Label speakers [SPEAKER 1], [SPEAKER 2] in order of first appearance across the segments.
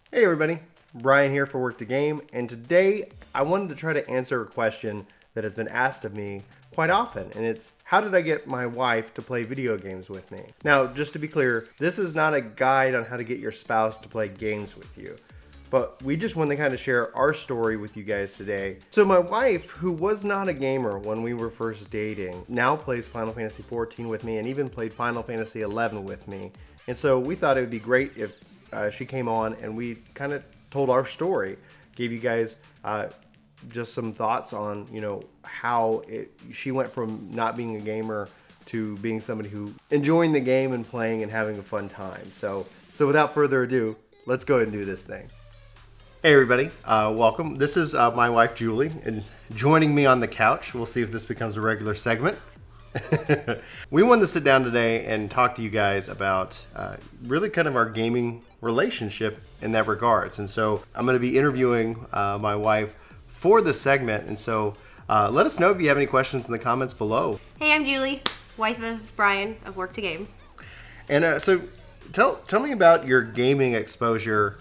[SPEAKER 1] Hey everybody, Brian here for Work to Game, and today I wanted to try to answer a question that has been asked of me quite often, and it's how did I get my wife to play video games with me? Now, just to be clear, this is not a guide on how to get your spouse to play games with you, but we just want to kind of share our story with you guys today. So my wife, who was not a gamer when we were first dating, now plays Final Fantasy XIV with me and even played Final Fantasy XI with me, and so we thought it would be great if she came on and we kind of told our story, gave you guys just some thoughts on, how she went from not being a gamer to being somebody who enjoying the game and playing and having a fun time. So without further ado, let's go ahead and do this thing. Hey everybody, welcome. This is my wife Julie, and joining me on the couch. We'll see if this becomes a regular segment. We wanted to sit down today and talk to you guys about really kind of our gaming relationship in that regards. And so I'm going to be interviewing my wife for this segment. And so let us know if you have any questions in the comments below.
[SPEAKER 2] Hey, I'm Julie, wife of Brian of Work to Game.
[SPEAKER 1] And so tell me about your gaming exposure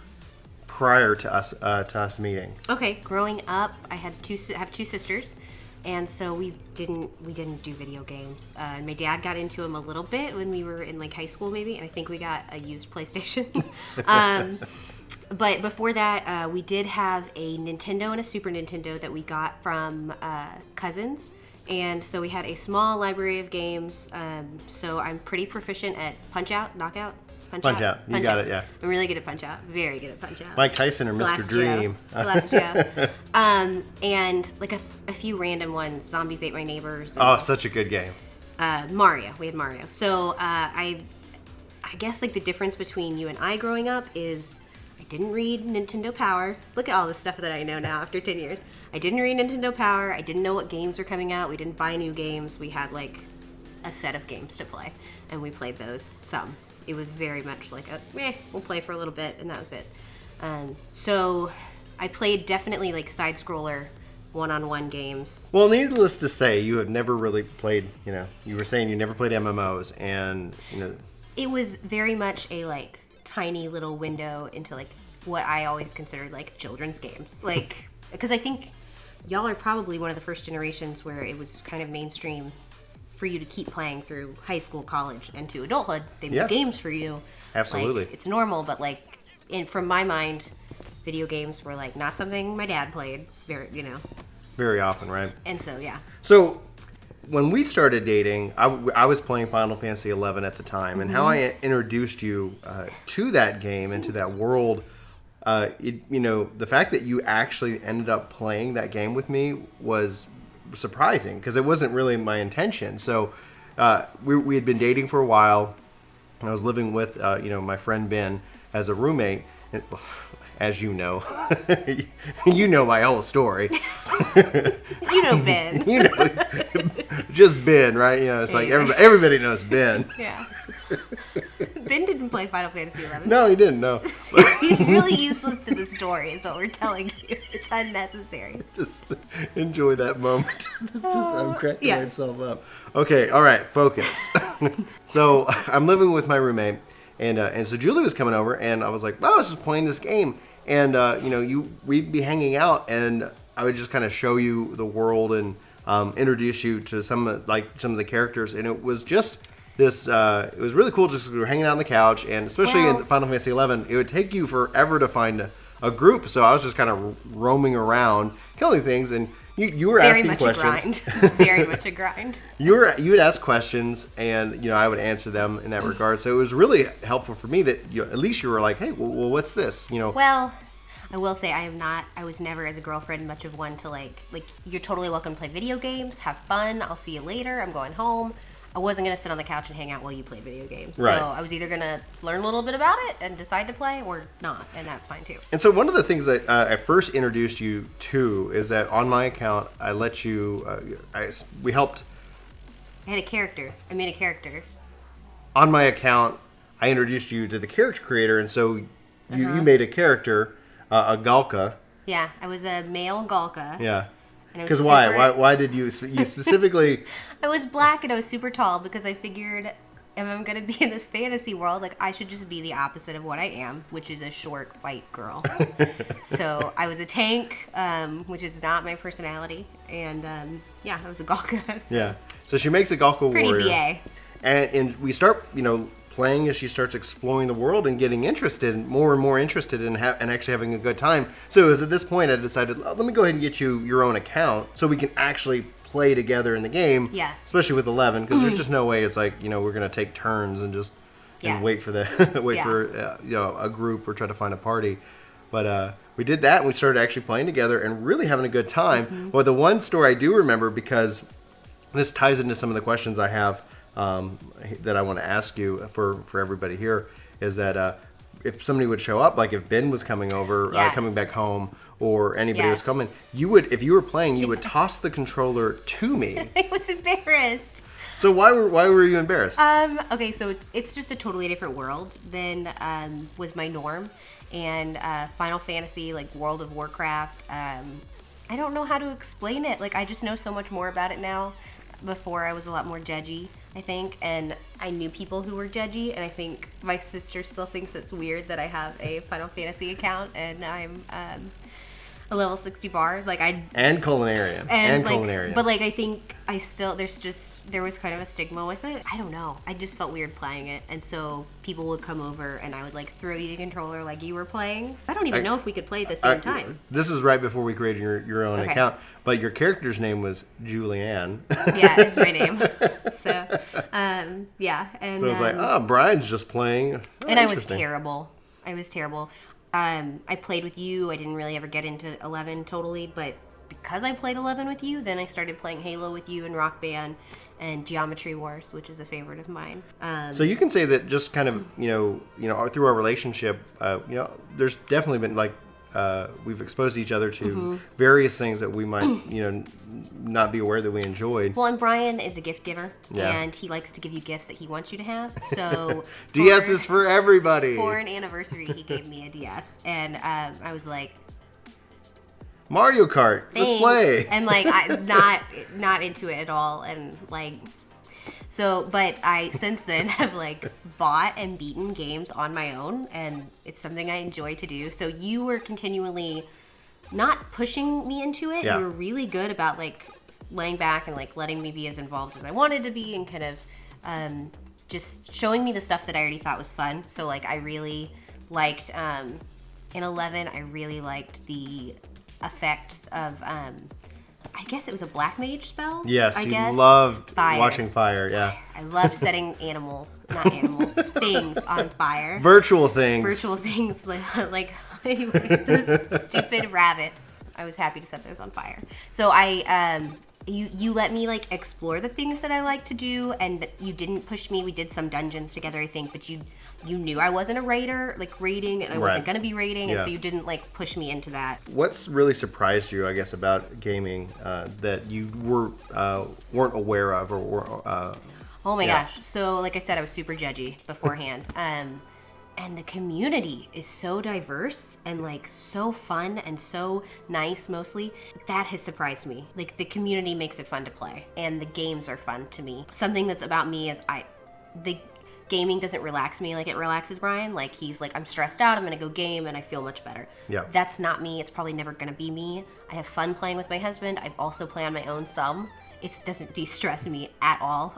[SPEAKER 1] prior to us meeting.
[SPEAKER 2] Okay, growing up, I have two sisters. And so we didn't do video games. And my dad got into them a little bit when we were in like high school maybe, and I think we got a used PlayStation. But before that, we did have a Nintendo and a Super Nintendo that we got from cousins. And so we had a small library of games. So I'm pretty proficient at Punch-Out, Knockout.
[SPEAKER 1] Punch Out. You got it, yeah.
[SPEAKER 2] I'm really good at Punch-Out. Very good at Punch-Out.
[SPEAKER 1] Mike Tyson or Mr. Dream.
[SPEAKER 2] Glass Joe. And like a few random ones. Zombies Ate My Neighbors.
[SPEAKER 1] Oh, such a good game.
[SPEAKER 2] Mario. We had Mario. So I guess like the difference between you and I growing up is I didn't read Nintendo Power. Look at all the stuff that I know now after 10 years. I didn't read Nintendo Power. I didn't know what games were coming out. We didn't buy new games. We had like a set of games to play. And we played those some. It was very much like, we'll play for a little bit, and that was it. So I played definitely like side-scroller, one-on-one games.
[SPEAKER 1] Well, needless to say, you have never really played, you were saying you never played MMOs, and,
[SPEAKER 2] It was very much a like tiny little window into like what I always considered like children's games. Like, because I think y'all are probably one of the first generations where it was kind of mainstream for you to keep playing through high school, college, and to adulthood. They make games for you.
[SPEAKER 1] Absolutely.
[SPEAKER 2] Like, it's normal, but like, from my mind, video games were like not something my dad played
[SPEAKER 1] very often, right?
[SPEAKER 2] And so, yeah.
[SPEAKER 1] So when we started dating, I was playing Final Fantasy XI at the time, and how I introduced you to that game and to that world, the fact that you actually ended up playing that game with me was surprising because it wasn't really my intention. So we had been dating for a while, and I was living with my friend Ben as a roommate, and as you know, you know my whole story.
[SPEAKER 2] You know Ben.
[SPEAKER 1] Just Ben, right? It's like everybody knows Ben.
[SPEAKER 2] Yeah. Ben didn't play Final Fantasy XI.
[SPEAKER 1] No, he didn't. No.
[SPEAKER 2] He's really useless to the story, is what we're telling you. It's unnecessary.
[SPEAKER 1] Just enjoy that moment. I'm cracking myself up. Okay, all right, focus. So I'm living with my roommate, and so Julie was coming over, and I was like, I was just playing this game, and we'd be hanging out, and I would just kind of show you the world and introduce you to some of the characters, and it was just this. It was really cool. Just we were hanging out on the couch, and especially in Final Fantasy XI, it would take you forever to find a group. So I was just kind of roaming around, killing things, and you were
[SPEAKER 2] very
[SPEAKER 1] asking
[SPEAKER 2] much
[SPEAKER 1] questions.
[SPEAKER 2] A grind. Very much a grind.
[SPEAKER 1] You would ask questions, and I would answer them in that regard. So it was really helpful for me that at least you were like, hey, well, what's this?
[SPEAKER 2] Well, I will say I was never as a girlfriend much of one to like you're totally welcome to play video games, have fun. I'll see you later. I'm going home. I wasn't going to sit on the couch and hang out while you play video games.
[SPEAKER 1] Right.
[SPEAKER 2] So I was either going to learn a little bit about it and decide to play or not, and that's fine too.
[SPEAKER 1] And so one of the things that I first introduced you to is that on my account, I let you, we helped.
[SPEAKER 2] I had a character. I made a character.
[SPEAKER 1] On my account, I introduced you to the character creator, and so you made a character, a Galka.
[SPEAKER 2] Yeah, I was a male Galka.
[SPEAKER 1] Yeah. Because why? Why did you specifically?
[SPEAKER 2] I was black and I was super tall because I figured if I'm gonna be in this fantasy world, like I should just be the opposite of what I am, which is a short white girl. So I was a tank, which is not my personality, and yeah, I was a Galka. So
[SPEAKER 1] Yeah. So she makes a Galka
[SPEAKER 2] pretty
[SPEAKER 1] warrior.
[SPEAKER 2] BA.
[SPEAKER 1] And we start, playing as she starts exploring the world and getting interested, more and more interested in and actually having a good time. So it was at this point I decided, let me go ahead and get you your own account so we can actually play together in the game.
[SPEAKER 2] Yes.
[SPEAKER 1] Especially with 11, because there's just no way it's like, we're going to take turns and just and
[SPEAKER 2] Yes.
[SPEAKER 1] wait for the
[SPEAKER 2] Yeah.
[SPEAKER 1] for a group or try to find a party. But we did that and we started actually playing together and really having a good time. Well, the one story I do remember, because this ties into some of the questions I have that I want to ask you for everybody here, is that if somebody would show up, like if Ben was coming over,
[SPEAKER 2] Yes.
[SPEAKER 1] coming back home, or anybody was
[SPEAKER 2] Yes.
[SPEAKER 1] coming, you would, if you were playing, you would toss the controller to me.
[SPEAKER 2] I was embarrassed.
[SPEAKER 1] So why were you embarrassed?
[SPEAKER 2] Okay, so it's just a totally different world than was my norm. And Final Fantasy, like World of Warcraft, I don't know how to explain it. Like, I just know so much more about it now. Before, I was a lot more judgy, I think. And I knew people who were judgy. And I think my sister still thinks it's weird that I have a Final Fantasy account and I'm a level 60 bar. Like,
[SPEAKER 1] And culinarian. And
[SPEAKER 2] like,
[SPEAKER 1] culinarian.
[SPEAKER 2] but like I think I still there was kind of a stigma with it. I don't know. I just felt weird playing it, and so people would come over and I would like throw you the controller like you were playing. I don't even know if we could play at the same time.
[SPEAKER 1] This is right before we created your own
[SPEAKER 2] Okay.
[SPEAKER 1] account, but your character's name was Julianne.
[SPEAKER 2] Yeah, it's my name. So, yeah, and
[SPEAKER 1] So it's like, Brian's just playing. Oh,
[SPEAKER 2] and I was
[SPEAKER 1] interesting.
[SPEAKER 2] terrible. I was terrible. I played with you. I didn't really ever get into 11 totally, but because I played 11 with you, then I started playing Halo with you and Rock Band and Geometry Wars, which is a favorite of mine.
[SPEAKER 1] So you can say that just kind of, through our relationship, there's definitely been like, we've exposed each other to various things that we might, not be aware that we enjoyed.
[SPEAKER 2] Well, and Brian is a gift giver,
[SPEAKER 1] Yeah.
[SPEAKER 2] and he likes to give you gifts that he wants you to have. So
[SPEAKER 1] DS is for everybody.
[SPEAKER 2] For an anniversary, he gave me a DS, and I was like,
[SPEAKER 1] Mario Kart,
[SPEAKER 2] thanks.
[SPEAKER 1] let's play.
[SPEAKER 2] And like, I'm not into it at all, and like, so, but I since then have like bought and beaten games on my own, and it's something I enjoy to do. So you were continually not pushing me into it.
[SPEAKER 1] Yeah.
[SPEAKER 2] You were really good about like laying back and like letting me be as involved as I wanted to be, and kind of just showing me the stuff that I already thought was fun. So like, I really liked in 11. I really liked the effects of I guess it was a black mage spell.
[SPEAKER 1] Yes,
[SPEAKER 2] I
[SPEAKER 1] you
[SPEAKER 2] guess.
[SPEAKER 1] loved
[SPEAKER 2] Fire.
[SPEAKER 1] watching fire, yeah.
[SPEAKER 2] I loved setting things on fire.
[SPEAKER 1] Virtual things.
[SPEAKER 2] Virtual things like the stupid rabbits. I was happy to set those on fire. So you let me like explore the things that I like to do, and you didn't push me. We did some dungeons together, I think, but you knew I wasn't a raider, like raiding, and I wasn't
[SPEAKER 1] Right.
[SPEAKER 2] gonna be raiding, and
[SPEAKER 1] Yeah.
[SPEAKER 2] so you didn't like push me into that.
[SPEAKER 1] What's really surprised you, I guess, about gaming that you weren't aware of, or
[SPEAKER 2] Oh my
[SPEAKER 1] Yeah.
[SPEAKER 2] gosh. So like I said, I was super judgy beforehand. And the community is so diverse and like so fun and so nice mostly. That has surprised me. Like the community makes it fun to play, and the games are fun to me. Something that's about me is the gaming doesn't relax me like it relaxes Brian. Like he's like, I'm stressed out, I'm gonna go game and I feel much better.
[SPEAKER 1] Yeah.
[SPEAKER 2] That's not me. It's probably never gonna be me. I have fun playing with my husband. I also play on my own some. It doesn't de-stress me at all.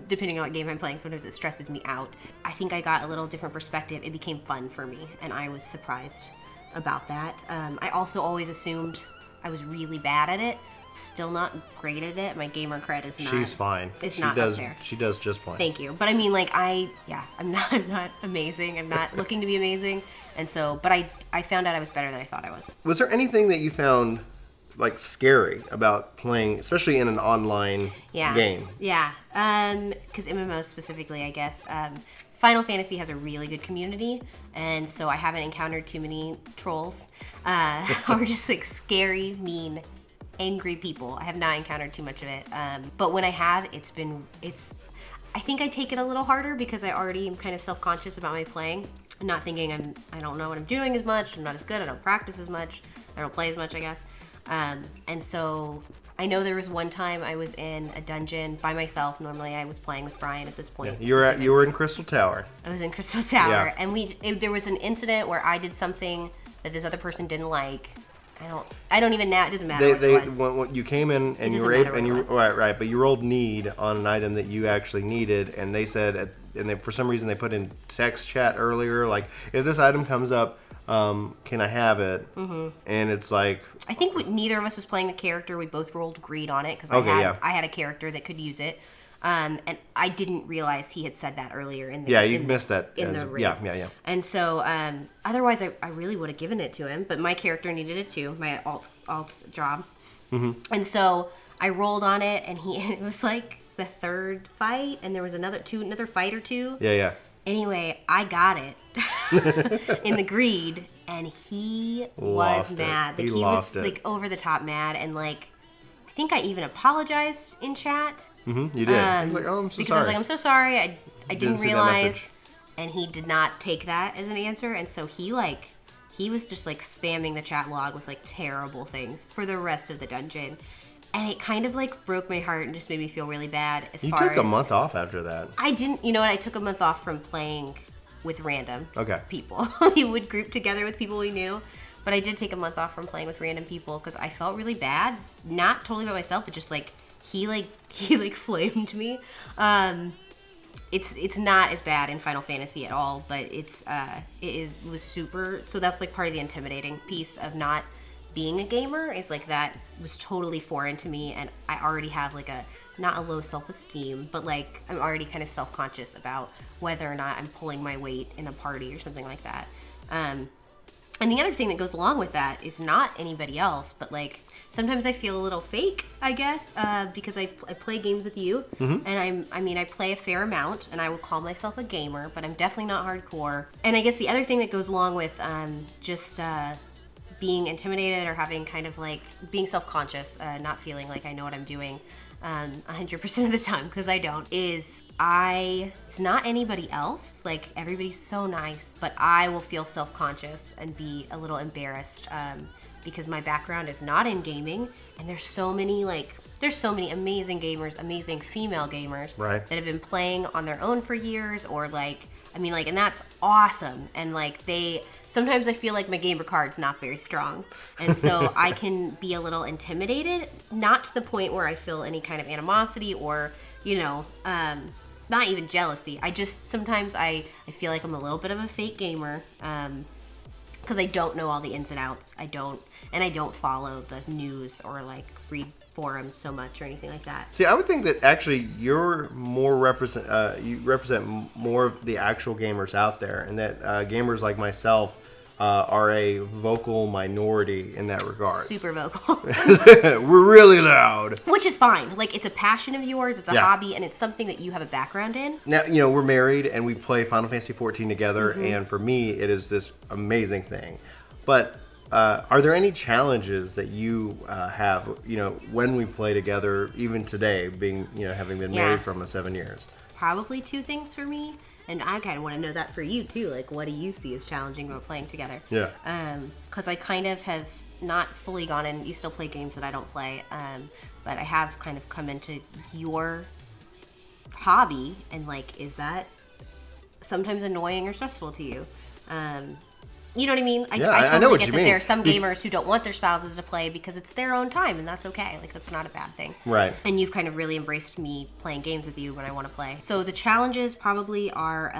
[SPEAKER 2] Depending on what game I'm playing, sometimes it stresses me out. I think I got a little different perspective. It became fun for me, and I was surprised about that. I also always assumed I was really bad at it. Still not great at it. My gamer cred is not.
[SPEAKER 1] she's fine.
[SPEAKER 2] It's
[SPEAKER 1] she
[SPEAKER 2] not
[SPEAKER 1] does,
[SPEAKER 2] up there.
[SPEAKER 1] She does just fine.
[SPEAKER 2] Thank you. But I mean, like, I'm not amazing. I'm not looking to be amazing. And so, but I found out I was better than I thought I was.
[SPEAKER 1] Was there anything that you found like scary about playing, especially in an online game?
[SPEAKER 2] Yeah. Because MMOs specifically, I guess. Final Fantasy has a really good community, and so I haven't encountered too many trolls or just like scary, mean, angry people. I have not encountered too much of it. But when I have, I think I take it a little harder because I already am kind of self-conscious about my playing. I'm not thinking I don't know what I'm doing as much. I'm not as good. I don't practice as much. I don't play as much, I guess. And so I know there was one time I was in a dungeon by myself. Normally I was playing with Brian at this point.
[SPEAKER 1] Yeah, you were in Crystal Tower.
[SPEAKER 2] I was in Crystal Tower,
[SPEAKER 1] Yeah.
[SPEAKER 2] and there was an incident where I did something that this other person didn't like. I don't even know. It doesn't matter.
[SPEAKER 1] When you came in and you were able, and you right, but you rolled need on an item that you actually needed, and they said, for some reason they put in text chat earlier, like, if this item comes up, can I have it? Mm-hmm. And it's like,
[SPEAKER 2] I think neither of us was playing the character. We both rolled greed on it because I had a character that could use it. And I didn't realize he had said that earlier in the
[SPEAKER 1] you missed that in the raid. Yeah.
[SPEAKER 2] And so otherwise I really would have given it to him, but my character needed it too, my alt job. Mm-hmm. And so I rolled on it, and it was like the third fight, and there was another fight or two.
[SPEAKER 1] Yeah.
[SPEAKER 2] Anyway, I got it in the greed, and he was mad. Like, he was like over the top mad, and like I think I even apologized in chat.
[SPEAKER 1] Mm-hmm, you did.
[SPEAKER 2] I'm so sorry. Because I was like, I'm so sorry. I didn't realize, and he did not take that as an answer, and so he was just like spamming the chat log with like terrible things for the rest of the dungeon. And it kind of like broke my heart and just made me feel really bad.
[SPEAKER 1] You took a month off after that.
[SPEAKER 2] I didn't. You know what? I took a month off from playing with random people. We would group together with people we knew. But I did take a month off from playing with random people because I felt really bad. Not totally by myself, but just like he flamed me. It's not as bad in Final Fantasy at all, but it was super. So that's like part of the intimidating piece of not being a gamer, is like that was totally foreign to me, and I already have like not a low self-esteem, but like I'm already kind of self-conscious about whether or not I'm pulling my weight in a party or something like that. And the other thing that goes along with that is not anybody else, but like sometimes I feel a little fake, I guess, because I play games with you, and I play a fair amount, and I would call myself a gamer, but I'm definitely not hardcore. And I guess the other thing that goes along with just being intimidated or having kind of like being self-conscious, not feeling like I know what I'm doing 100% of the time, because I don't, it's not anybody else. Like, everybody's so nice, but I will feel self-conscious and be a little embarrassed because my background is not in gaming, and there's so many amazing gamers, amazing female gamers that have been playing on their own for years, or and that's awesome. And like sometimes I feel like my gamer card's not very strong. And so I can be a little intimidated, not to the point where I feel any kind of animosity or, not even jealousy. Sometimes I feel like I'm a little bit of a fake gamer, because I don't know all the ins and outs. I don't follow the news or like read forums so much or anything like that.
[SPEAKER 1] See, I would think that actually you're more you represent more of the actual gamers out there, and that gamers like myself are a vocal minority in that regard.
[SPEAKER 2] Super vocal.
[SPEAKER 1] We're really loud.
[SPEAKER 2] Which is fine. Like, it's a passion of yours, it's a hobby, and it's something that you have a background in.
[SPEAKER 1] Now, we're married and we play Final Fantasy 14 together, and for me, it is this amazing thing. But are there any challenges that you have, when we play together, even today, being, having been married for almost 7 years?
[SPEAKER 2] Probably two things for me. And I kind of want to know that for you, too. Like, what do you see as challenging about playing together?
[SPEAKER 1] Yeah.
[SPEAKER 2] Because I kind of have not fully gone in. You still play games that I don't play. But I have kind of come into your hobby. And, like, is that sometimes annoying or stressful to you? You know what I mean? I totally
[SPEAKER 1] know what
[SPEAKER 2] get
[SPEAKER 1] you
[SPEAKER 2] that
[SPEAKER 1] mean.
[SPEAKER 2] there are some gamers who don't want their spouses to play because it's their own time, and that's okay. Like, that's not a bad thing.
[SPEAKER 1] Right.
[SPEAKER 2] And you've kind of really embraced me playing games with you when I want to play. So the challenges probably are,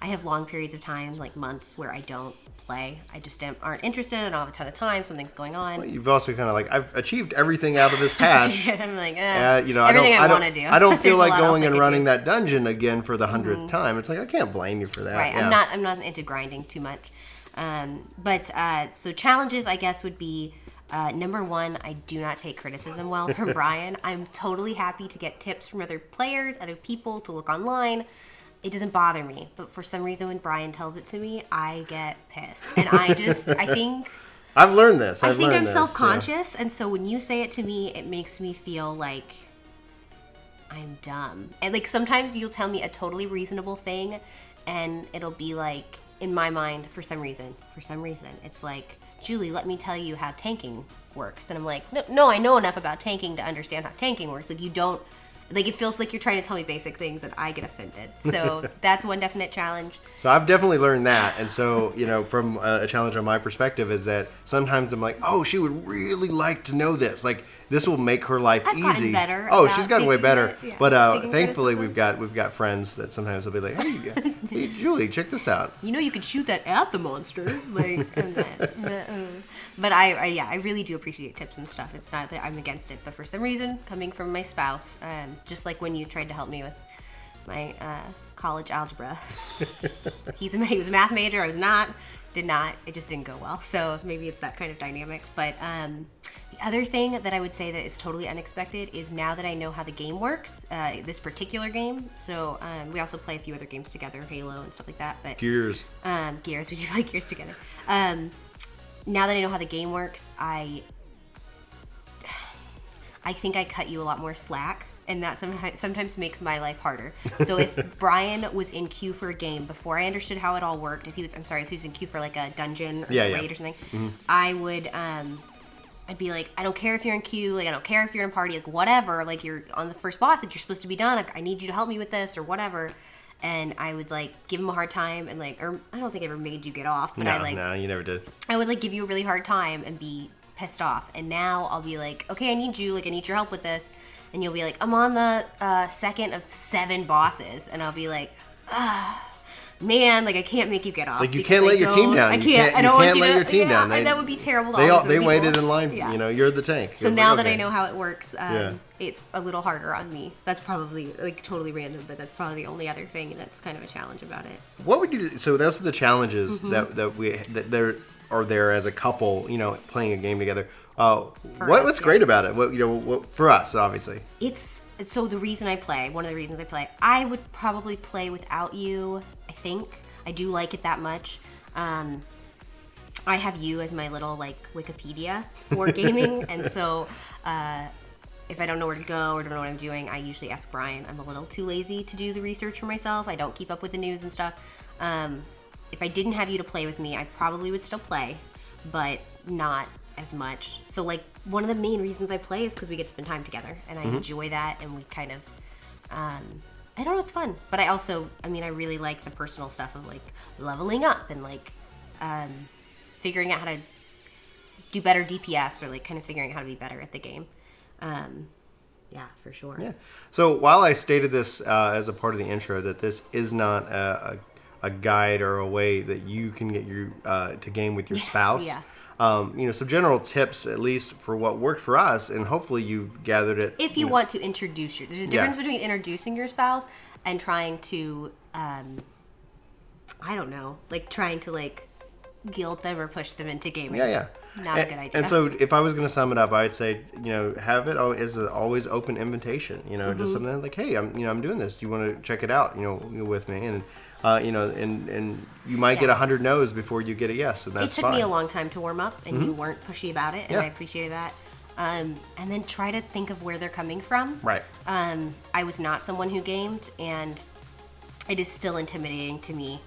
[SPEAKER 2] I have long periods of time, like months, where I don't play. I just aren't interested. I don't have a ton of time. Something's going on.
[SPEAKER 1] Well, you've also kind of like, I've achieved everything out of this patch.
[SPEAKER 2] I'm like,
[SPEAKER 1] everything
[SPEAKER 2] I want to do.
[SPEAKER 1] I don't feel like going and running that dungeon again for the 100th time. It's like, I can't blame you for that.
[SPEAKER 2] Right.
[SPEAKER 1] Yeah.
[SPEAKER 2] I'm not into grinding too much. So challenges, I guess, would be, number one, I do not take criticism well from Brian. I'm totally happy to get tips from other players, other people, to look online. It doesn't bother me. But for some reason, when Brian tells it to me, I get pissed. And I think...
[SPEAKER 1] I've learned this.
[SPEAKER 2] I think I'm self-conscious. Yeah. And so when you say it to me, it makes me feel like I'm dumb. And like sometimes you'll tell me a totally reasonable thing, and it'll be like, in my mind, for some reason, it's like, Juli, let me tell you how tanking works. And I'm like, no, I know enough about tanking to understand how tanking works. Like, you don't, like, it feels like you're trying to tell me basic things and I get offended. So that's one definite challenge.
[SPEAKER 1] So I've definitely learned that. And so, from a challenge on my perspective is that sometimes I'm like, oh, she would really like to know this. Like, this will make her life
[SPEAKER 2] I've
[SPEAKER 1] easy.
[SPEAKER 2] gotten better.
[SPEAKER 1] Oh, she's gotten way better.
[SPEAKER 2] It, yeah.
[SPEAKER 1] But thankfully, we've got friends that sometimes will be like, hey, Juli, check this out.
[SPEAKER 2] You could shoot that at the monster. Like, but I really do appreciate tips and stuff. It's not that I'm against it, but for some reason, coming from my spouse, just like when you tried to help me with my college algebra, he was a math major. I was not. It just didn't go well. So maybe it's that kind of dynamic. But the other thing that I would say that is totally unexpected is now that I know how the game works, this particular game. So we also play a few other games together, Halo and stuff like that. But
[SPEAKER 1] Gears.
[SPEAKER 2] Gears. We do play Gears together. Now that I know how the game works, I think I cut you a lot more slack. And that sometimes makes my life harder. So if Brian was in queue for a game before I understood how it all worked, if he was in queue for like a dungeon or a raid or something, I would, I'd be like, I don't care if you're in queue, like I don't care if you're in a party, like whatever, like you're on the first boss, like you're supposed to be done, like, I need you to help me with this or whatever. And I would like give him a hard time and like, or I don't think I ever made you get off, but
[SPEAKER 1] No, you never did.
[SPEAKER 2] I would like give you a really hard time and be pissed off. And now I'll be like, okay, I need your help with this. And you'll be like, I'm on the second of 7 bosses. And I'll be like, man, like I can't make you get off.
[SPEAKER 1] It's like you can't let your team down.
[SPEAKER 2] I can't. I don't want you to
[SPEAKER 1] let your team down.
[SPEAKER 2] And that would be terrible.
[SPEAKER 1] They waited in line. Yeah. You're the tank.
[SPEAKER 2] So now that I know how it works, it's a little harder on me. That's probably like totally random, but that's probably the only other thing that's kind of a challenge about it.
[SPEAKER 1] What would you do? So those are the challenges that there are there as a couple, playing a game together. What's great about it? What for us, obviously.
[SPEAKER 2] It's so the reason I play. One of the reasons I play. I would probably play without you. I think I do like it that much. I have you as my little like Wikipedia for gaming, and so if I don't know where to go or don't know what I'm doing, I usually ask Brian. I'm a little too lazy to do the research for myself. I don't keep up with the news and stuff. If I didn't have you to play with me, I probably would still play, but not as much. So like one of the main reasons I play is because we get to spend time together and I enjoy that, and we kind of I don't know, it's fun. But I also, I really like the personal stuff of like leveling up and like figuring out how to do better DPS or like kind of figuring out how to be better at the game. Yeah, for sure.
[SPEAKER 1] Yeah. So while I stated this as a part of the intro that this is not a guide or a way that you can get you to game with your spouse.
[SPEAKER 2] Yeah.
[SPEAKER 1] Some general tips, at least for what worked for us, and hopefully you've gathered it.
[SPEAKER 2] If you want to introduce there's a difference between introducing your spouse and trying to, I don't know, like trying to like guilt them or push them into gaming.
[SPEAKER 1] Yeah.
[SPEAKER 2] Not a good idea.
[SPEAKER 1] And so if I was going to sum it up, I'd say, have it as an always open invitation, just something like, hey, I'm doing this. Do you want to check it out, with me? And, and you might get 100 no's before you get a yes, and that's fine.
[SPEAKER 2] It took me a long time to warm up, and you weren't pushy about it, and I appreciated that. And then try to think of where they're coming from.
[SPEAKER 1] Right.
[SPEAKER 2] I was not someone who gamed, and it is still intimidating to me.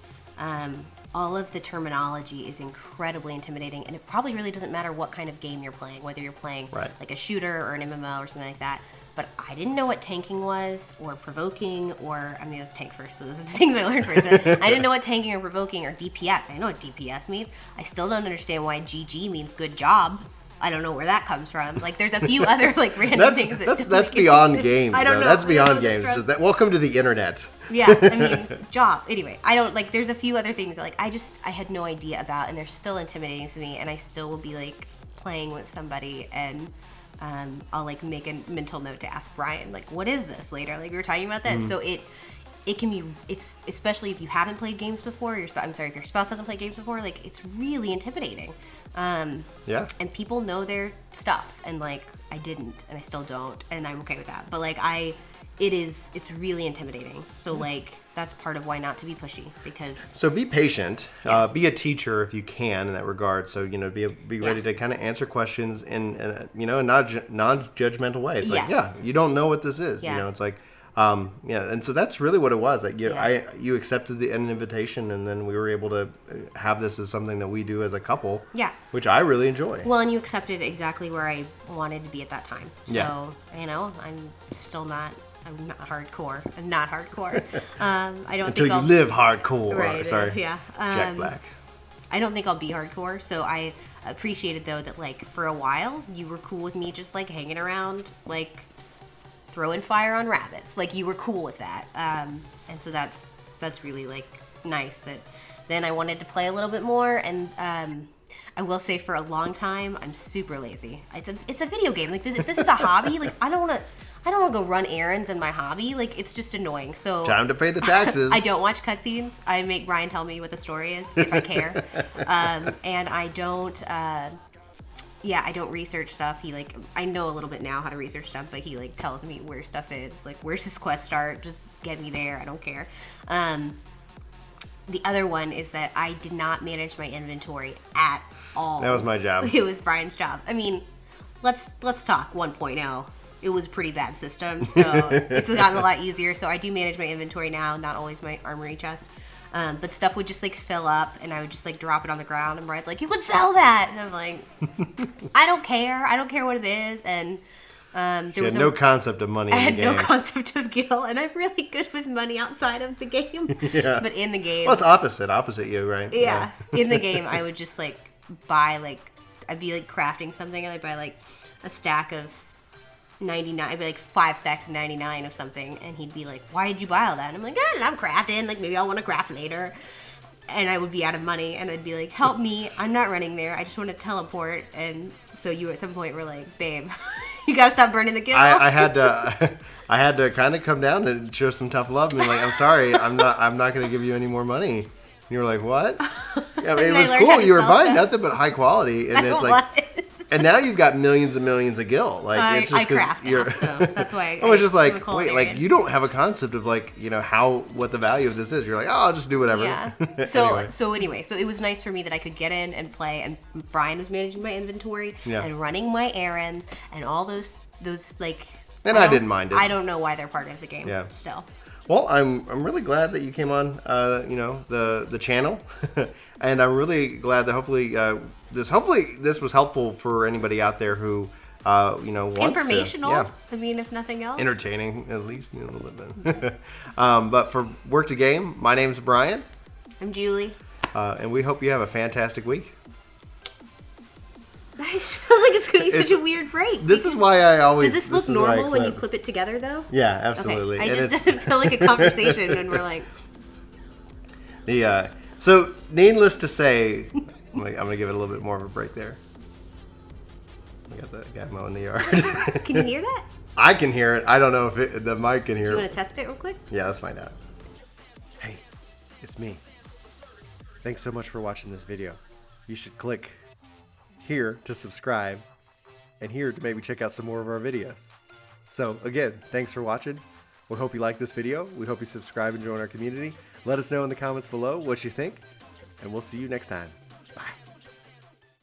[SPEAKER 2] All of the terminology is incredibly intimidating, and it probably really doesn't matter what kind of game you're playing, whether you're playing like a shooter or an MMO or something like that. But I didn't know what tanking was, or provoking, or, it was tank first, so those are the things I learned first. I didn't know what tanking or provoking or DPS. I know what DPS means. I still don't understand why GG means good job. I don't know where that comes from. Like, there's a few other, like, random things.
[SPEAKER 1] That's beyond games,
[SPEAKER 2] I don't know.
[SPEAKER 1] That's beyond games. Welcome to the internet.
[SPEAKER 2] Yeah, job. Anyway, I don't, like, there's a few other things that, like, I had no idea about, and they're still intimidating to me, and I still will be, like, playing with somebody, and I'll like make a mental note to ask Brian, like, what is this later? Like, we were talking about this. So it can be, it's especially if you haven't played games before, if your spouse hasn't played games before, like, it's really intimidating. And people know their stuff, and like, I didn't, and I still don't, and I'm okay with that. But like, it's really intimidating. So like, that's part of why not to be pushy, because.
[SPEAKER 1] So be patient. Be a teacher if you can in that regard. So be ready to kind of answer questions in a non-judgmental way. It's like, you don't know what this is. Yes. It's like, Yeah, and so that's really what it was. Like,
[SPEAKER 2] Yeah.
[SPEAKER 1] you accepted an invitation, and then we were able to have this as something that we do as a couple.
[SPEAKER 2] Yeah.
[SPEAKER 1] Which I really enjoy.
[SPEAKER 2] Well, and you accepted exactly where I wanted to be at that time. So,
[SPEAKER 1] Yeah.
[SPEAKER 2] I'm still not. I'm not hardcore. I'm not hardcore. I don't
[SPEAKER 1] Until
[SPEAKER 2] think
[SPEAKER 1] you
[SPEAKER 2] I'll
[SPEAKER 1] live hardcore.
[SPEAKER 2] Right.
[SPEAKER 1] Sorry.
[SPEAKER 2] Yeah.
[SPEAKER 1] Jack Black.
[SPEAKER 2] I don't think I'll be hardcore. So I appreciated though that like for a while you were cool with me just like hanging around, like throwing fire on rabbits. Like you were cool with that. And so that's really like nice that then I wanted to play a little bit more. And I will say for a long time I'm super lazy. It's a video game. Like if this is a hobby, like I don't want to go run errands in my hobby. Like it's just annoying. So
[SPEAKER 1] Time to pay the taxes.
[SPEAKER 2] I don't watch cutscenes. I make Brian tell me what the story is if I care. And I don't. I don't research stuff. I know a little bit now how to research stuff, but he like tells me where stuff is. Like, where's this quest start? Just get me there. I don't care. The other one is that I did not manage my inventory at all.
[SPEAKER 1] That was my job.
[SPEAKER 2] It was Brian's job. I mean, let's talk 1.0. It was a pretty bad system, so it's gotten a lot easier. So I do manage my inventory now, not always my armory chest. But stuff would just like fill up, and I would just like drop it on the ground, and Brian's like, "You could sell that," and I'm like, "I don't care. I don't care what it is." And
[SPEAKER 1] She had no concept of money in the game.
[SPEAKER 2] I had no concept of gil, and I'm really good with money outside of the game.
[SPEAKER 1] Yeah.
[SPEAKER 2] But in the game,
[SPEAKER 1] Well, it's opposite you, right?
[SPEAKER 2] yeah. In the game, I would just like buy I'd be like crafting something, and I'd buy like a stack of 99. I'd be like 5 stacks of 99 of something, and he'd be like, "Why did you buy all that?" And I'm like, I'm crafting. Like maybe I'll want to craft later. And I would be out of money, and I'd be like, "Help me! I'm not running there. I just want to teleport." And so you at some point were like, "Babe, you gotta stop burning the gil."
[SPEAKER 1] I had to kind of come down and show some tough love and be like, "I'm sorry, I'm not going to give you any more money." And you were like, "What?" Yeah, I mean, it
[SPEAKER 2] And I
[SPEAKER 1] was
[SPEAKER 2] learned how
[SPEAKER 1] cool.
[SPEAKER 2] to
[SPEAKER 1] You were
[SPEAKER 2] sell
[SPEAKER 1] buying
[SPEAKER 2] stuff.
[SPEAKER 1] nothing but high quality, and it's like, and now you've got millions and millions of gil. Like it's just
[SPEAKER 2] I craft now,
[SPEAKER 1] you're.
[SPEAKER 2] so that's why.
[SPEAKER 1] I was just
[SPEAKER 2] I'm a
[SPEAKER 1] like, wait,
[SPEAKER 2] culinarian.
[SPEAKER 1] like you don't have a concept of like what the value of this is. You're like, oh, I'll just do whatever.
[SPEAKER 2] Yeah.
[SPEAKER 1] Anyway.
[SPEAKER 2] So it was nice for me that I could get in and play, and Brian was managing my inventory
[SPEAKER 1] Yeah.
[SPEAKER 2] and running my errands and all those like.
[SPEAKER 1] And I didn't mind it.
[SPEAKER 2] I don't know why they're part of the game.
[SPEAKER 1] Yeah.
[SPEAKER 2] Still.
[SPEAKER 1] Well, I'm really glad that you came on, the channel, and I'm really glad that hopefully this was helpful for anybody out there who wants
[SPEAKER 2] Informational.
[SPEAKER 1] to, yeah,
[SPEAKER 2] I mean, if nothing else.
[SPEAKER 1] entertaining at least a little bit. But for Work to Game, my name's Brian,
[SPEAKER 2] I'm Julie.
[SPEAKER 1] and we hope you have a fantastic week.
[SPEAKER 2] It feels like it's gonna be such a weird break.
[SPEAKER 1] This is why I always.
[SPEAKER 2] Does this look
[SPEAKER 1] is why I
[SPEAKER 2] normal when you
[SPEAKER 1] clip.
[SPEAKER 2] clip it together, though?
[SPEAKER 1] Yeah, absolutely.
[SPEAKER 2] Okay.
[SPEAKER 1] And
[SPEAKER 2] It just
[SPEAKER 1] it's-
[SPEAKER 2] doesn't feel like a conversation when we're like.
[SPEAKER 1] So needless to say, I'm gonna give it a little bit more of a break there. I got the guy mowing the yard.
[SPEAKER 2] Can you hear that?
[SPEAKER 1] I can hear it. I don't know if the mic can hear
[SPEAKER 2] Do you
[SPEAKER 1] it.
[SPEAKER 2] want to test it real quick?
[SPEAKER 1] Yeah, let's find out. Hey, it's me. Thanks so much for watching this video. You should click here to subscribe and here to maybe check out some more of our videos. So again, thanks for watching. We hope you like this video. We hope you subscribe and join our community. Let us know in the comments below what you think, and we'll see you next time.